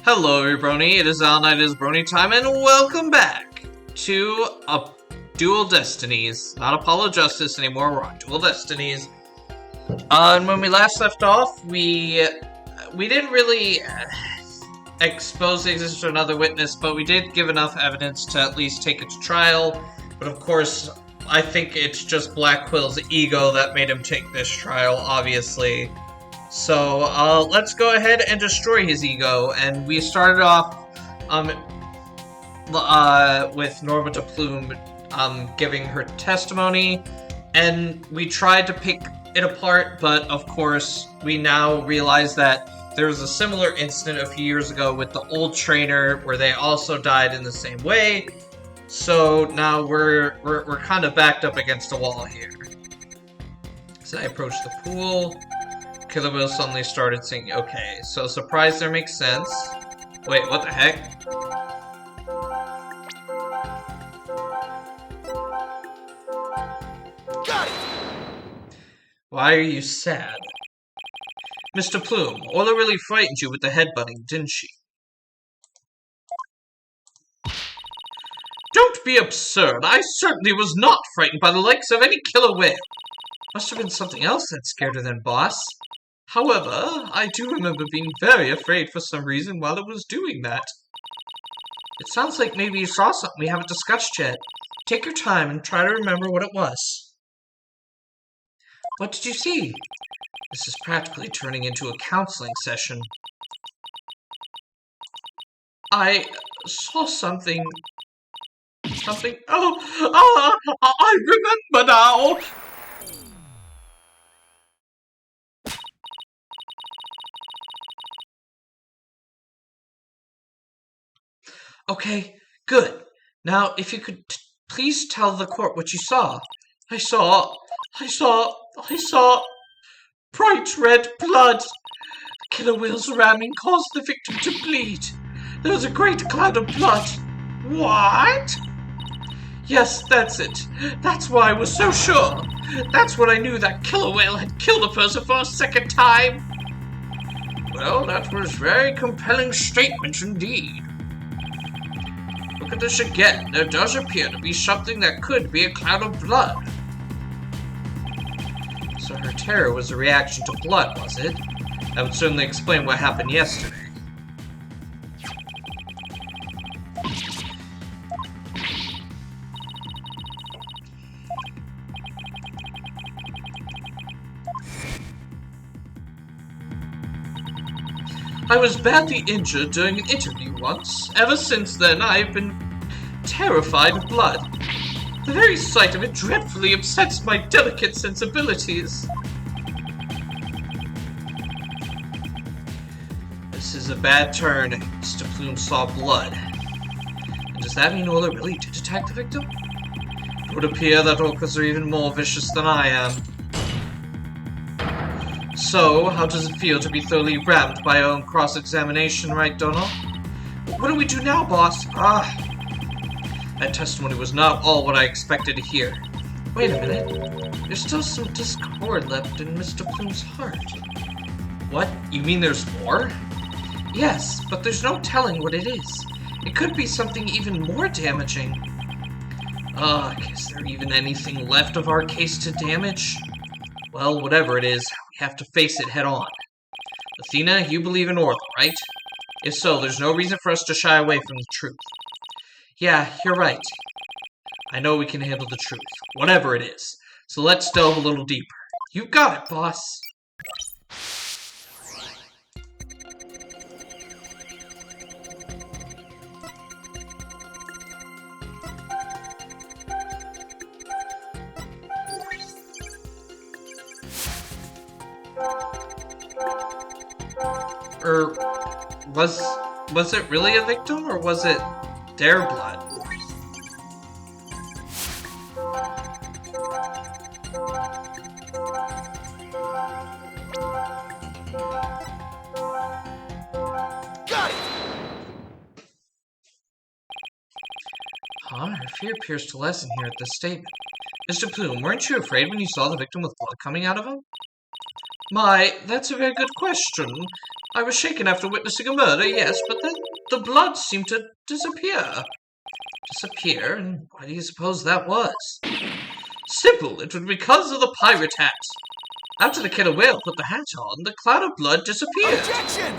Hello everybody, it is All Night is Brony time, and welcome back to a Dual Destinies. Not Apollo Justice anymore, we're on Dual Destinies. And when we last left off, we didn't really expose the existence of another witness, but we did give enough evidence to at least take it to trial. But of course, I think it's just Black Quill's ego that made him take this trial, obviously. So, let's go ahead and destroy his ego, and we started off, with Norma de Plume, giving her testimony, and we tried to pick it apart, but of course, we now realize that there was a similar incident a few years ago with the old trainer, where they also died in the same way, so now we're kind of backed up against a wall here. So I approach the pool. Killer Will suddenly started singing. Okay, so surprise there makes sense. Wait, what the heck? Got it! Why are you sad? Mr. Plume, Orla really frightened you with the headbutting, didn't she? Don't be absurd. I certainly was not frightened by the likes of any killer whale. Must have been something else that scared her then, boss. However, I do remember being very afraid for some reason while it was doing that. It sounds like maybe you saw something we haven't discussed yet. Take your time and try to remember what it was. What did you see? This is practically turning into a counseling session. I saw something... I remember now! Okay, good. Now, if you could please tell the court what you saw. I saw bright red blood. Killer Whale's ramming caused the victim to bleed. There was a great cloud of blood. What? Yes, that's it. That's why I was so sure. That's when I knew that Killer Whale had killed a person for a second time. Well, that was a very compelling statement indeed. Look at this again. There does appear to be something that could be a cloud of blood. So her terror was a reaction to blood, was it? That would certainly explain what happened yesterday. I was badly injured during an interview once. Ever since then, I've been terrified of blood. The very sight of it dreadfully upsets my delicate sensibilities. This is a bad turn. Mr. Plume saw blood. And does that mean Orla really did attack the victim? It would appear that orcas are even more vicious than I am. So, how does it feel to be thoroughly rammed by our own cross-examination, right, Donald? What do we do now, boss? That testimony was not all what I expected to hear. Wait a minute. There's still some discord left in Mr. Plume's heart. What? You mean there's more? Yes, but there's no telling what it is. It could be something even more damaging. Ugh, is there even anything left of our case to damage? Well, whatever it is, we have to face it head on. Athena, you believe in Orla, right? If so, there's no reason for us to shy away from the truth. Yeah, you're right. I know we can handle the truth, whatever it is. So let's delve a little deeper. You got it, boss. Was it really a victim, or was it their blood? Got it! Huh? Her fear appears to lessen here at this statement. Mr. Plume, weren't you afraid when you saw the victim with blood coming out of him? My, that's a very good question. I was shaken after witnessing a murder, yes, but then the blood seemed to disappear. Disappear? And why do you suppose that was? Simple, it was because of the pirate hat. After the killer whale put the hat on, the cloud of blood disappeared. Objection!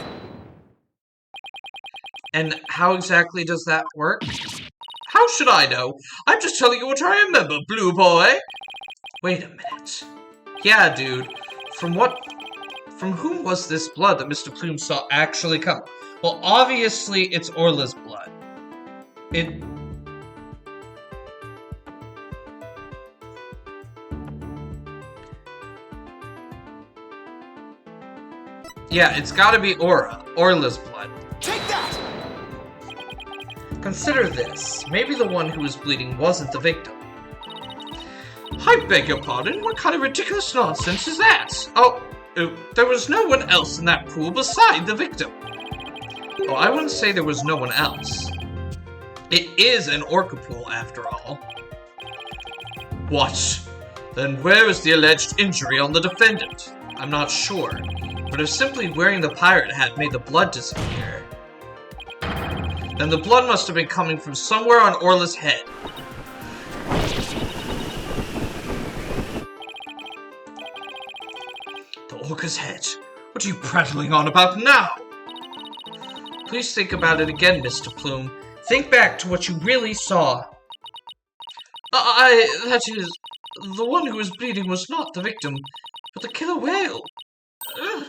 And how exactly does that work? How should I know? I'm just telling you what I remember, Blue Boy. Wait a minute. Yeah, dude. From whom was this blood that Mr. Plume saw actually come? Well, obviously it's Orla's blood. Yeah, it's gotta be Orla's blood. Take that! Consider this. Maybe the one who was bleeding wasn't the victim. I beg your pardon? What kind of ridiculous nonsense is that? Oh, there was no one else in that pool beside the victim. Oh, I wouldn't say there was no one else. It is an orca pool, after all. What? Then where is the alleged injury on the defendant? I'm not sure, but if simply wearing the pirate hat made the blood disappear, then the blood must have been coming from somewhere on Orla's head. The orca's head? What are you prattling on about now? Please think about it again, Mr. Plume. Think back to what you really saw. That is, the one who was bleeding was not the victim, but the killer whale. I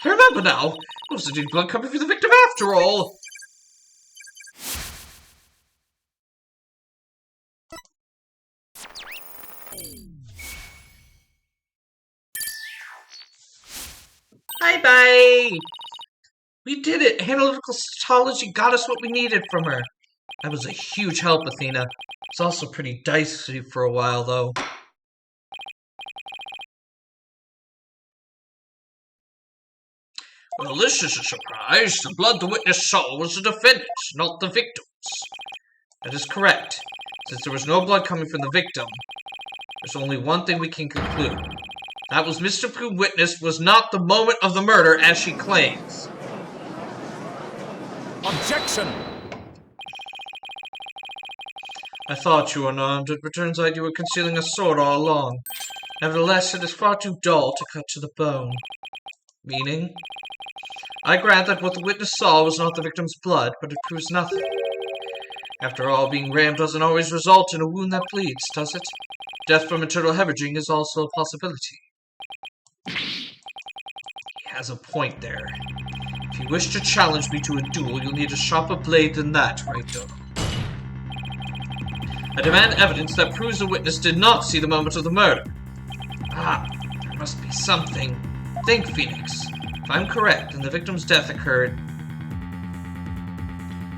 remember now. It was indeed blood coming from the victim after all. Bye-bye! We did it! Analytical cytology got us what we needed from her. That was a huge help, Athena. It's also pretty dicey for a while, though. Well, this is a surprise. The blood the witness saw was the defendant, not the victim's. That is correct. Since there was no blood coming from the victim, there's only one thing we can conclude. That was Mr. Plume witness was not the moment of the murder, as she claims. Objection! I thought you were unarmed. It turns out you were concealing a sword all along. Nevertheless, it is far too dull to cut to the bone. Meaning? I grant that what the witness saw was not the victim's blood, but it proves nothing. After all, being rammed doesn't always result in a wound that bleeds, does it? Death from internal hemorrhaging is also a possibility. He has a point there. If you wish to challenge me to a duel, you'll need a sharper blade than that, right, Dono? I demand evidence that proves the witness did not see the moment of the murder. There must be something. Think, Phoenix. If I'm correct, then the victim's death occurred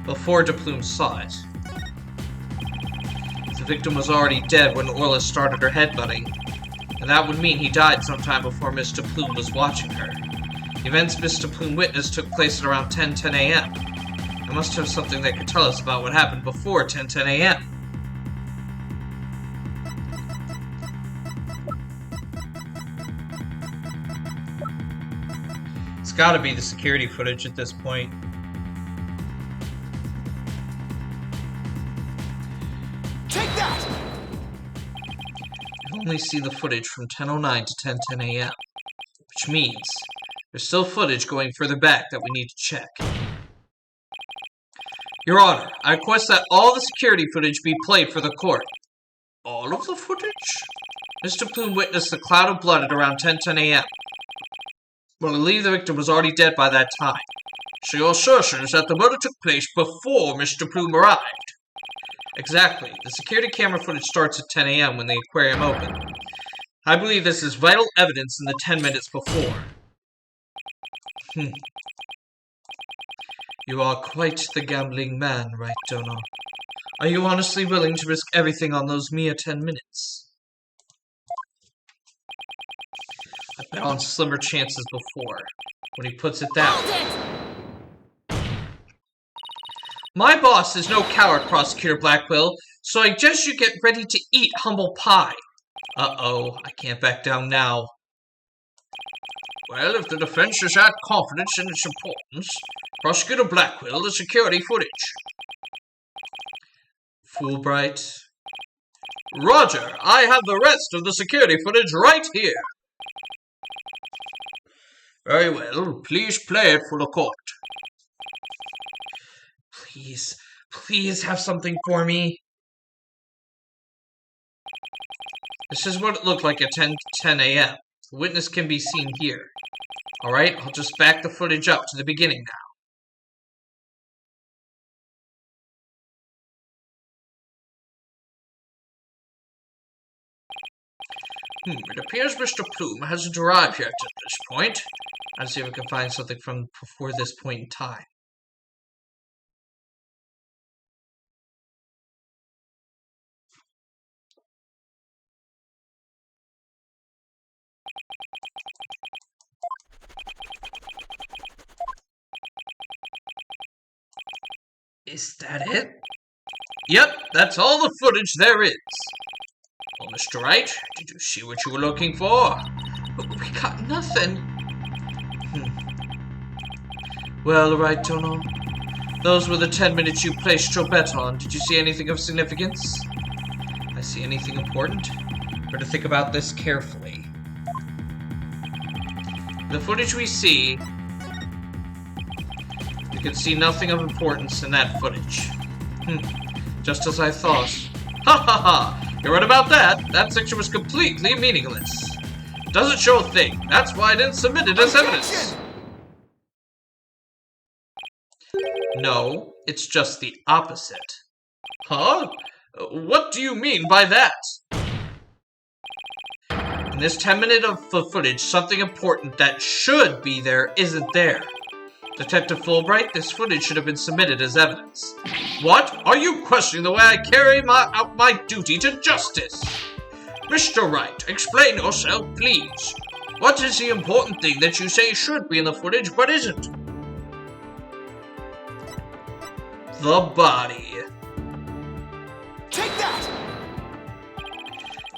before de Plume saw it. The victim was already dead when Orla started her headbutting, and that would mean he died sometime before Mr. Plume was watching her. The events Mr. Plume witnessed took place at around 10:10 a.m. I must have something that could tell us about what happened before 10:10 a.m. It's gotta be the security footage at this point. Take that! I only see the footage from 10:09 to 10:10 a.m., which means there's still footage going further back that we need to check. Your Honor, I request that all the security footage be played for the court. All of the footage? Mr. Plume witnessed the cloud of blood at around 10:10 a.m. Well, I believe the victim was already dead by that time. So your assertion is that the murder took place before Mr. Plume arrived? Exactly. The security camera footage starts at 10 a.m. when the aquarium opened. I believe this is vital evidence in the 10 minutes before. You are quite the gambling man, right, Dono? Are you honestly willing to risk everything on those mere 10 minutes? I bet on slimmer chances before, when he puts it that way. My boss is no coward, Prosecutor Blackwell, so I guess you get ready to eat humble pie. Uh-oh, I can't back down now. Well, if the defense is that confident in its importance, Prosecutor Blackwell, the security footage. Fulbright. Roger, I have the rest of the security footage right here. Very well, please play it for the court. Please have something for me. This is what it looked like at 10 a.m. The witness can be seen here. Alright, I'll just back the footage up to the beginning now. It appears Mr. Plume hasn't arrived yet at this point. I'll see if I can find something from before this point in time. Is that it? Yep, that's all the footage there is. Well, Mr. Wright, did you see what you were looking for? We got nothing. Well, right, Tono. Those were the 10 minutes you placed your bet on. Did you see anything of significance? I see anything important? Better think about this carefully. The footage we see, you can see nothing of importance in that footage. Just as I thought. Ha ha ha! You're right about that. That section was completely meaningless. Doesn't show a thing. That's why I didn't submit it as evidence. No, it's just the opposite. Huh? What do you mean by that? In this 10-minute of footage, something important that should be there isn't there. Detective Fulbright, this footage should have been submitted as evidence. What? Are you questioning the way I carry out my duty to justice? Mr. Wright, explain yourself, please. What is the important thing that you say should be in the footage but isn't? The body. Take that!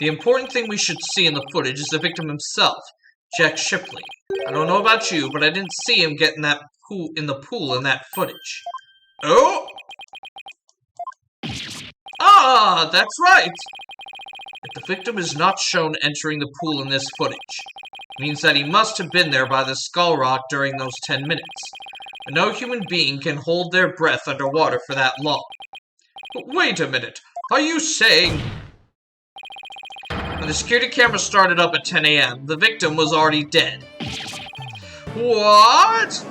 The important thing we should see in the footage is the victim himself, Jack Shipley. I don't know about you, but I didn't see him get in that pool in that footage. Oh! Ah, that's right! If the victim is not shown entering the pool in this footage, it means that he must have been there by the skull rock during those 10 minutes. But no human being can hold their breath underwater for that long. But wait a minute, are you saying... When the security camera started up at 10 a.m., the victim was already dead. What?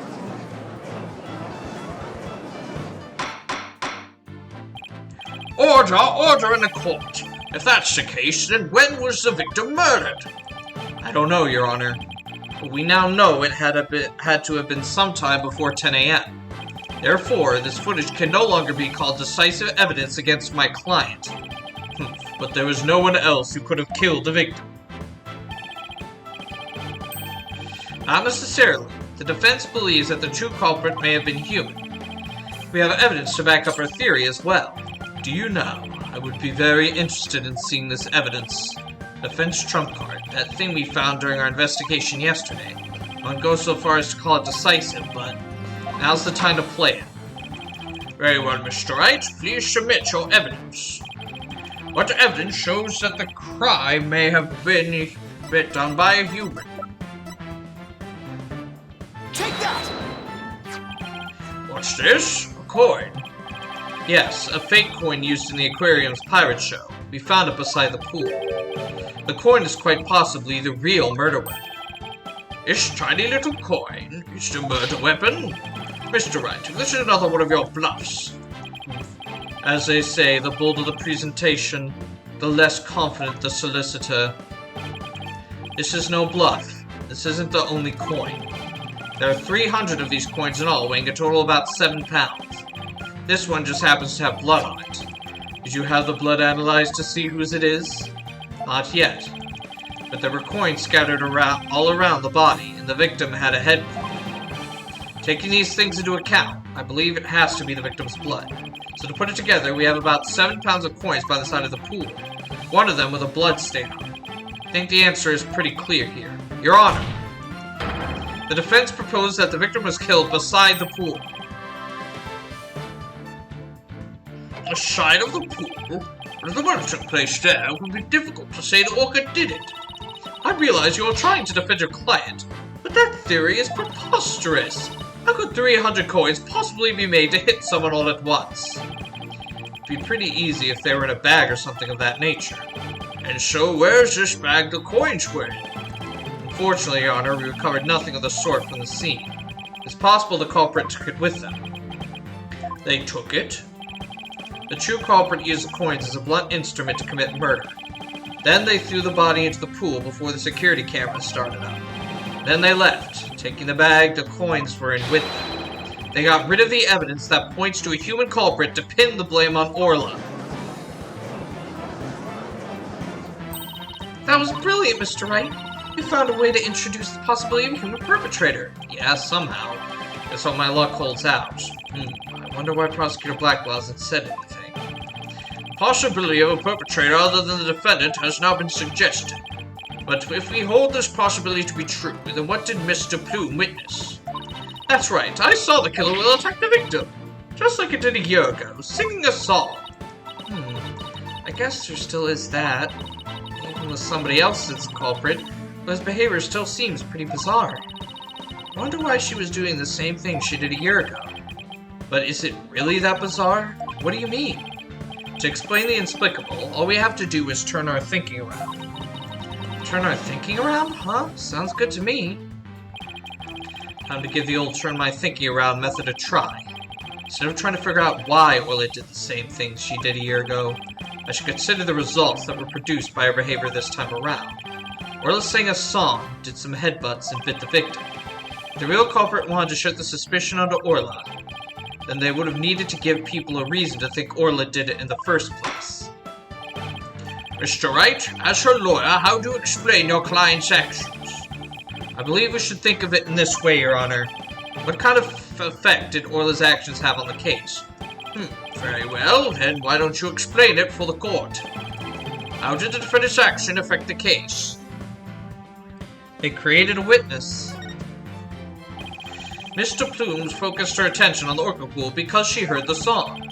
Order in the court. If that's the case, then when was the victim murdered? I don't know, Your Honor. But we now know it had to have been sometime before 10 a.m. Therefore, this footage can no longer be called decisive evidence against my client. But there was no one else who could have killed the victim. Not necessarily. The defense believes that the true culprit may have been human. We have evidence to back up our theory as well. Do you know, I would be very interested in seeing this evidence. Defense trump card, that thing we found during our investigation yesterday. I wouldn't go so far as to call it decisive, but now's the time to play it. Very well, Mr. Wright, please submit your evidence. What evidence shows that the crime may have been done by a human? Take that! What's this? A coin. Yes, a fake coin used in the aquarium's pirate show. We found it beside the pool. The coin is quite possibly the real murder weapon. This tiny little coin is the murder weapon? Mr. Wright, this is another one of your bluffs. As they say, the bolder the presentation, the less confident the solicitor. This is no bluff. This isn't the only coin. There are 300 of these coins in all, weighing a total of about 7 pounds. This one just happens to have blood on it. Did you have the blood analyzed to see whose it is? Not yet. But there were coins scattered all around the body, and the victim had a head coin. Taking these things into account, I believe it has to be the victim's blood. So to put it together, we have about 7 pounds of coins by the side of the pool. One of them with a blood stain on it. I think the answer is pretty clear here. Your Honor. The defense proposed that the victim was killed beside the pool. The side of the pool? But if the murder took place there, it would be difficult to say the orca did it. I realize you are trying to defend your client, but that theory is preposterous. How could 300 coins possibly be made to hit someone all at once? It'd be pretty easy if they were in a bag or something of that nature. And so where's this bag the coins were in? Unfortunately, Your Honor, we recovered nothing of the sort from the scene. It's possible the culprit took it with them. They took it? The true culprit used the coins as a blunt instrument to commit murder. Then they threw the body into the pool before the security cameras started up. Then they left, taking the bag the coins were in with them. They got rid of the evidence that points to a human culprit to pin the blame on Orla. That was brilliant, Mr. Wright. You found a way to introduce the possibility of a human perpetrator. Yeah, somehow. Guess what my luck holds out. I wonder why Prosecutor Blackwell hasn't said anything. Possibility of a perpetrator other than the defendant has now been suggested. But if we hold this possibility to be true, then what did Mr. Plume witness? That's right, I saw the killer will attack the victim. Just like it did a year ago, singing a song. I guess there still is that. Even with somebody else as the culprit, but his behavior still seems pretty bizarre. I wonder why she was doing the same thing she did a year ago. But is it really that bizarre? What do you mean? To explain the inexplicable, all we have to do is turn our thinking around. Turn our thinking around? Huh? Sounds good to me. Time to give the old turn my thinking around method a try. Instead of trying to figure out why Orla did the same things she did a year ago, I should consider the results that were produced by her behavior this time around. Orla sang a song, did some headbutts, and bit the victim. If the real culprit wanted to shift the suspicion onto Orla, then they would have needed to give people a reason to think Orla did it in the first place. Mr. Wright, as her lawyer, how do you explain your client's actions? I believe we should think of it in this way, Your Honor. What kind of effect did Orla's actions have on the case? Very well, then why don't you explain it for the court? How did the defendant's action affect the case? It created a witness. Mr. Plumes focused her attention on the orca pool because she heard the song.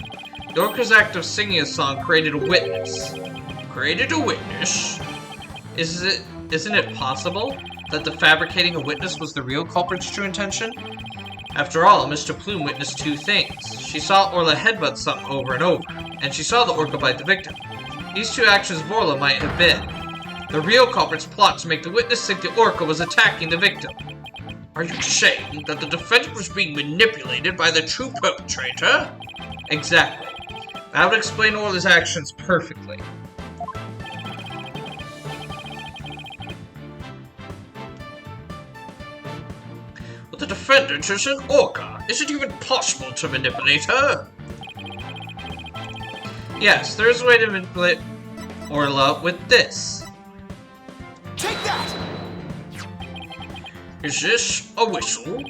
The orca's act of singing a song created a witness. Created a witness? Isn't it possible that the fabricating a witness was the real culprit's true intention? After all, Mr. Plume witnessed two things. She saw Orla headbutt something over and over, and she saw the orca bite the victim. These two actions of Orla might have been the real culprit's plot to make the witness think the orca was attacking the victim. Are you saying that the defendant was being manipulated by the true perpetrator? Exactly. That would explain Orla's actions perfectly. But the defendant is an orca. Is it even possible to manipulate her? Yes, there is a way to manipulate Orla with this. Take that! Is this a whistle?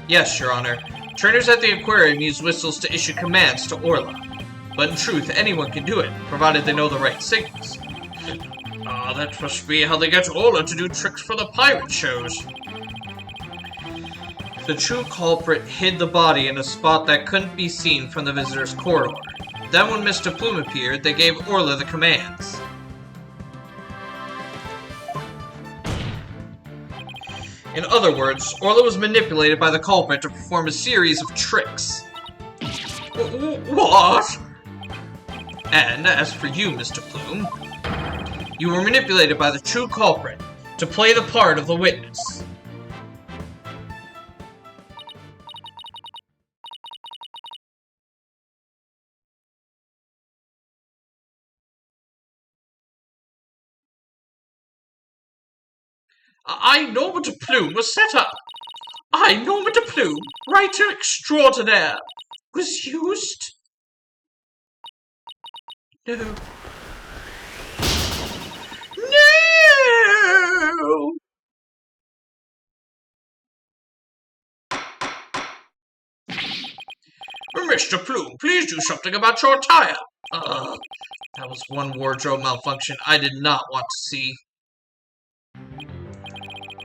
Yes, Your Honor. Trainers at the aquarium use whistles to issue commands to Orla. But in truth, anyone can do it, provided they know the right signals. That must be how they get Orla to do tricks for the pirate shows. The true culprit hid the body in a spot that couldn't be seen from the visitor's corridor. Then when Mr. Plume appeared, they gave Orla the commands. In other words, Orla was manipulated by the culprit to perform a series of tricks. What? And as for you, Mr. Plume, you were manipulated by the true culprit to play the part of the witness. I, Norma de Plume, was set up. I, Norma de Plume, writer extraordinaire, was used. No. No! Mr. Plume, please do something about your attire. That was one wardrobe malfunction I did not want to see.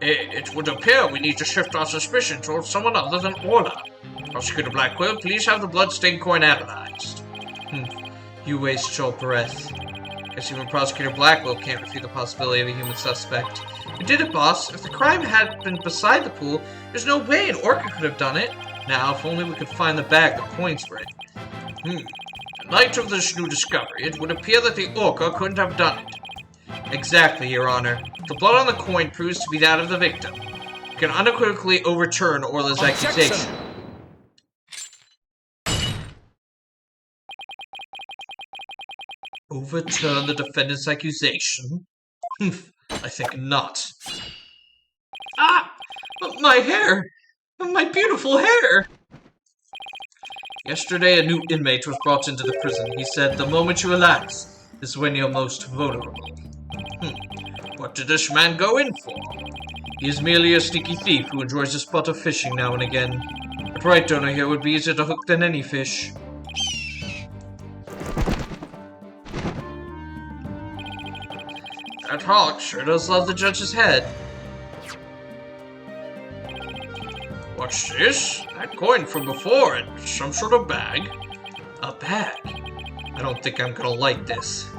It would appear we need to shift our suspicion towards someone other than Orla. Prosecutor Blackwell, please have the bloodstained coin analyzed. You waste your breath. Guess even Prosecutor Blackwell can't refute the possibility of a human suspect. You did it, boss. If the crime had been beside the pool, there's no way an orca could have done it. Now, if only we could find the bag the coins were in. In light of this new discovery, it would appear that the orca couldn't have done it. Exactly, Your Honor. The blood on the coin proves to be that of the victim. You can unequivocally overturn Orla's accusation. Overturn the defendant's accusation? I think not. Ah! My hair! My beautiful hair! Yesterday, a new inmate was brought into the prison. He said, the moment you relax is when you're most vulnerable. What did this man go in for? He is merely a sneaky thief who enjoys a spot of fishing now and again. But right donor here would be easier to hook than any fish. That hawk sure does love the judge's head. What's this? That coin from before in some sort of bag? A bag? I don't think I'm gonna like this.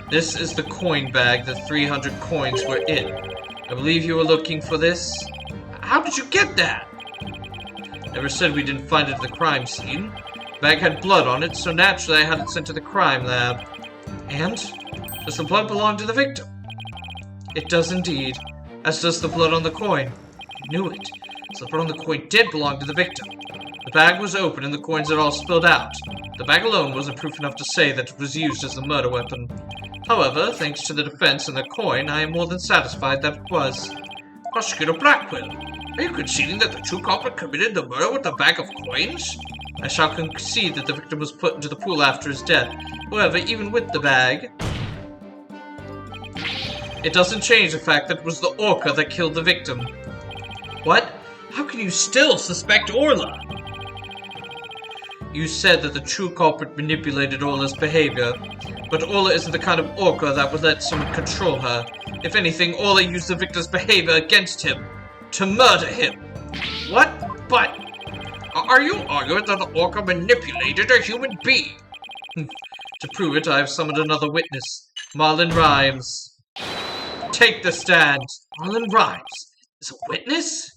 This is the coin bag the 300 coins were in. I believe you were looking for this. How did you get that? Never said we didn't find it at the crime scene. The bag had blood on it, so naturally I had it sent to the crime lab. And? Does the blood belong to the victim? It does indeed, as does the blood on the coin. I knew it. So the blood on the coin did belong to the victim. The bag was open and the coins had all spilled out. The bag alone wasn't proof enough to say that it was used as a murder weapon. However, thanks to the defense and the coin, I am more than satisfied that it was. Prosecutor Blackwell, are you conceding that the true culprit committed the murder with the bag of coins? I shall concede that the victim was put into the pool after his death. However, even with the bag, it doesn't change the fact that it was the orca that killed the victim. What? How can you still suspect Orla? You said that the true culprit manipulated Orla's behavior, but Orla isn't the kind of orca that would let someone control her. If anything, Orla used the victim's behavior against him, to murder him. What? But are you arguing that the orca manipulated a human being? To prove it, I have summoned another witness, Marlon Rhymes. Take the stand. Marlon Rhymes is a witness?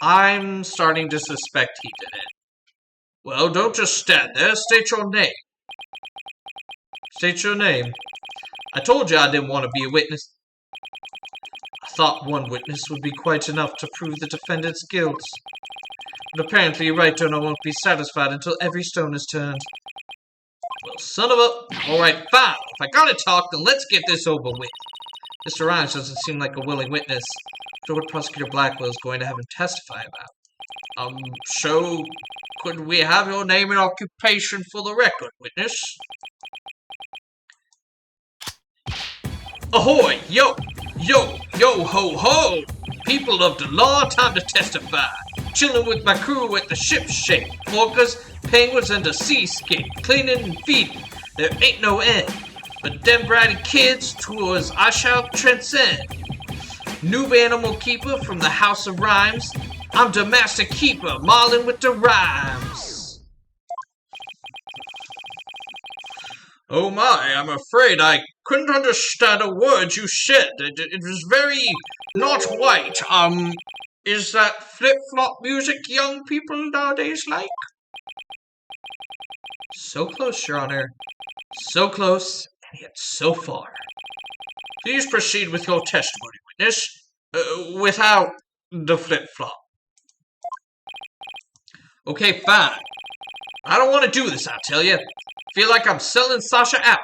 I'm starting to suspect he did it. Well, don't just stand there. State your name. State your name. I told you I didn't want to be a witness. I thought one witness would be quite enough to prove the defendant's guilt. But apparently your right donor won't be satisfied until every stone is turned. Well, son of a... Alright, fine. If I gotta talk, then let's get this over with. Mr. Rhymes doesn't seem like a willing witness. So what Prosecutor Blackwell is going to have him testify about. So, could we have your name and occupation for the record, witness? Ahoy! Yo! Yo! Yo ho ho! People of the law, time to testify. Chilling with my crew at the ship's shape. Orcas, penguins, and the seascape. Cleaning and feeding. There ain't no end. But them bratty kids, towards I shall transcend. Noob animal keeper from the House of Rhymes. I'm the master keeper, Marlon with the rhymes. Oh my, I'm afraid I couldn't understand a word you said. It was very not white. Is that flip-flop music young people nowadays like? So close, Your Honor. So close, and yet so far. Please proceed with your testimony, witness. Without the flip-flop. Okay, fine. I don't want to do this, I tell you. Feel like I'm selling Sasha out.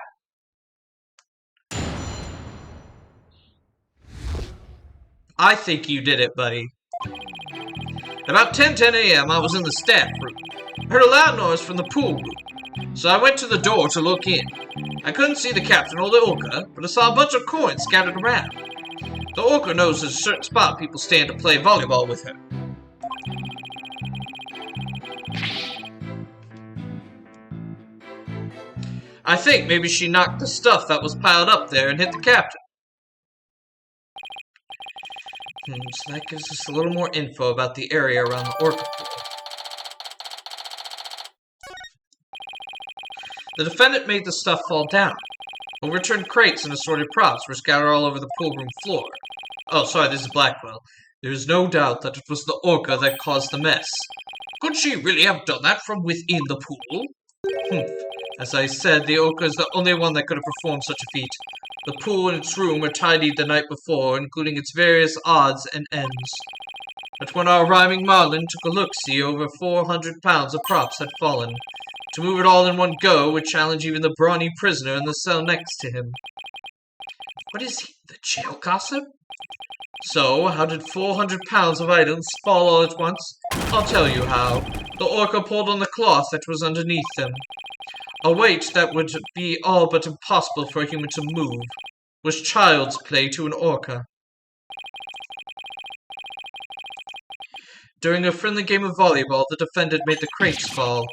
I think you did it, buddy. About 10:10 a.m., I was in the staff room. I heard a loud noise from the pool room, so I went to the door to look in. I couldn't see the captain or the orca, but I saw a bunch of coins scattered around. The orca knows there's a certain spot people stand to play volleyball with her. I think maybe she knocked the stuff that was piled up there and hit the captain. So that gives us a little more info about the area around the orca pool. The defendant made the stuff fall down. Overturned crates and assorted props were scattered all over the pool room floor. Oh, sorry, this is Blackwell. There is no doubt that it was the orca that caused the mess. Could she really have done that from within the pool? As I said, the orca is the only one that could have performed such a feat. The pool and its room were tidied the night before, including its various odds and ends. But when our rhyming Marlin took a look-see, over 400 pounds of props had fallen. To move it all in one go would challenge even the brawny prisoner in the cell next to him. What is he, the jail gossip? So, how did 400 pounds of items fall all at once? I'll tell you how. The orca pulled on the cloth that was underneath them. A weight that would be all but impossible for a human to move was child's play to an orca. During a friendly game of volleyball, the defendant made the crates fall,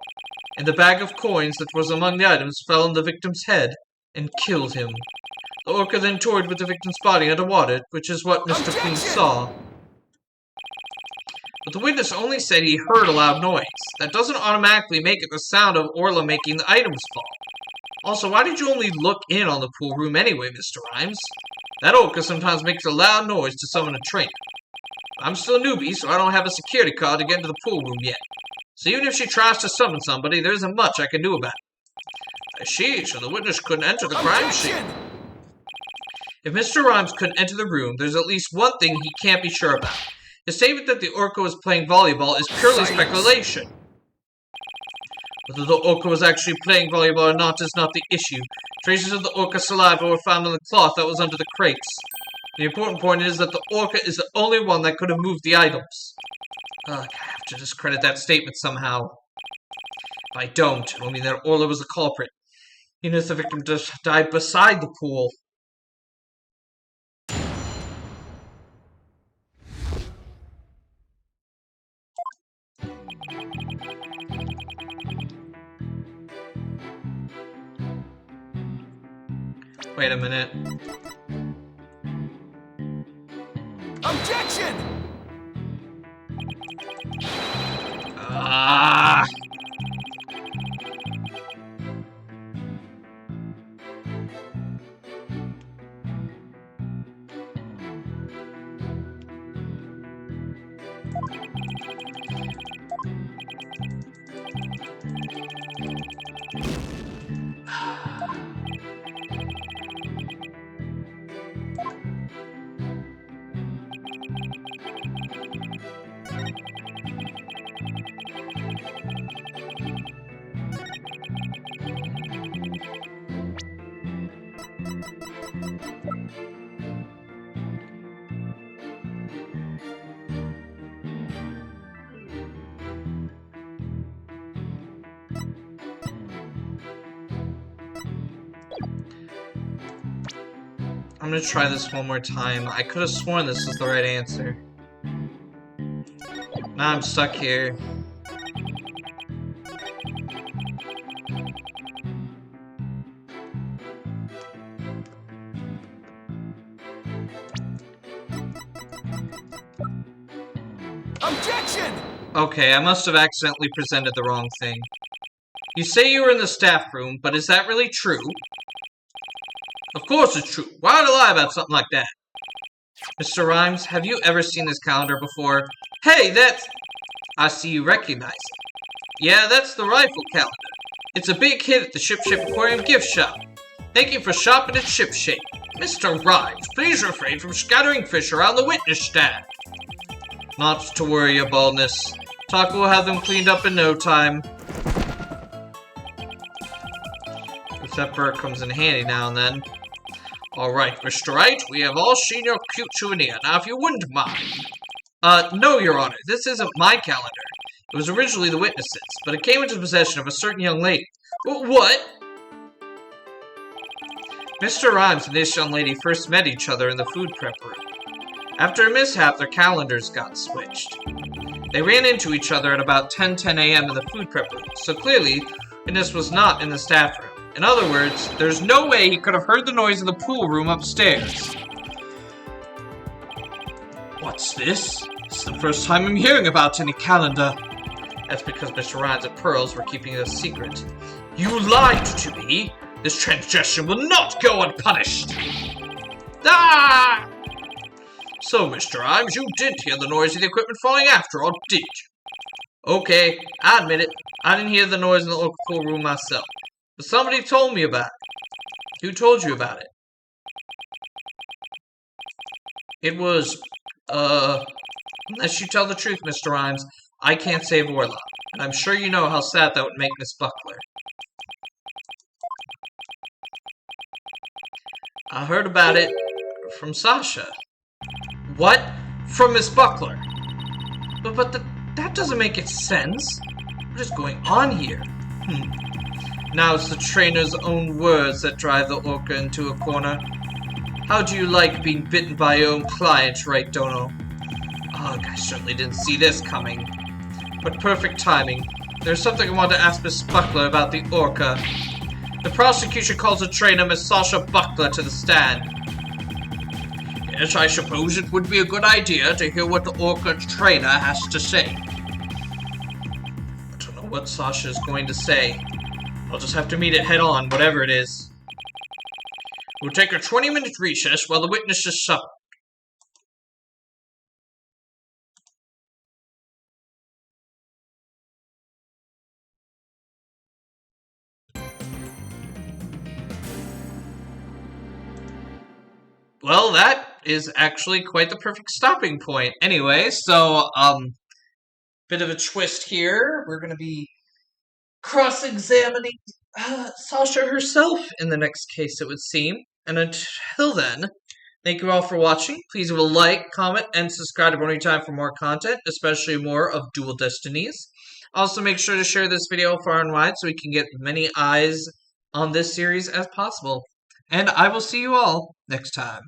and the bag of coins that was among the items fell on the victim's head and killed him. The orca then toyed with the victim's body underwater, which is what Mr. Queen saw. But the witness only said he heard a loud noise. That doesn't automatically make it the sound of Orla making the items fall. Also, why did you only look in on the pool room anyway, Mr. Rhymes? That orca sometimes makes a loud noise to summon a trainer. I'm still a newbie, so I don't have a security card to get into the pool room yet. So even if she tries to summon somebody, there isn't much I can do about it. So the witness couldn't enter the crime scene. If Mr. Rhymes couldn't enter the room, there's at least one thing he can't be sure about. His statement that the orca was playing volleyball is purely speculation. Whether the orca was actually playing volleyball or not is not the issue. Traces of the orca saliva were found on the cloth that was under the crates. The important point is that the orca is the only one that could have moved the items. I have to discredit that statement somehow. If I don't, it'll mean that Orla was the culprit. Even if the victim just died beside the pool. Wait a minute. Objection! Ah! I'm gonna try this one more time. I could have sworn this was the right answer. Now I'm stuck here. Objection! Okay, I must have accidentally presented the wrong thing. You say you were in the staff room, but is that really true? Of course it's true. Why would I lie about something like that? Mr. Rhymes, have you ever seen this calendar before? Hey, that's... I see you recognize it. Yeah, that's the rifle calendar. It's a big hit at the Ship Shape Aquarium gift shop. Thank you for shopping at Ship Shape. Mr. Rhymes, please refrain from scattering fish around the witness stand. Not to worry, your baldness. Taco will have them cleaned up in no time. If that bird comes in handy now and then. Alright, Mr. Wright, we have all seen your cute souvenir. Now, if you wouldn't mind. No, Your Honor, this isn't my calendar. It was originally the witness's, but it came into possession of a certain young lady. What? Mr. Rhymes and this young lady first met each other in the food prep room. After a mishap, their calendars got switched. They ran into each other at about 10:10 a.m. in the food prep room, so clearly, witness was not in the staff room. In other words, there's no way he could have heard the noise in the pool room upstairs. What's this? It's the first time I'm hearing about any calendar. That's because Mr. Rhymes and Pearls were keeping it a secret. You lied to me! This transgression will not go unpunished! Ah! So, Mr. Rhymes, you didn't hear the noise of the equipment falling after all, did you? Okay, I admit it. I didn't hear the noise in the local pool room myself. But somebody told me about it. Who told you about it? It was, unless you tell the truth, Mr. Rhymes, I can't save Orla. And I'm sure you know how sad that would make Miss Buckler. I heard about it from Sasha. What? From Miss Buckler? But that doesn't make it sense. What is going on here? Now it's the trainer's own words that drive the orca into a corner. How do you like being bitten by your own client, right, Dono? Ugh, I certainly didn't see this coming. But perfect timing. There's something I want to ask Miss Buckler about the orca. The prosecution calls the trainer Miss Sasha Buckler to the stand. Yes, I suppose it would be a good idea to hear what the orca trainer has to say. I don't know what Sasha is going to say. I'll just have to meet it head on, whatever it is. We'll take a 20-minute recess while the witnesses sup. Well, that is actually quite the perfect stopping point. Anyway, so, bit of a twist here. We're going to be cross-examining Sasha herself in the next case, it would seem. And until then, thank you all for watching. Please leave a like, comment, and subscribe to Bonnie Time for more content, especially more of Dual Destinies. Also, make sure to share this video far and wide so we can get as many eyes on this series as possible. And I will see you all next time.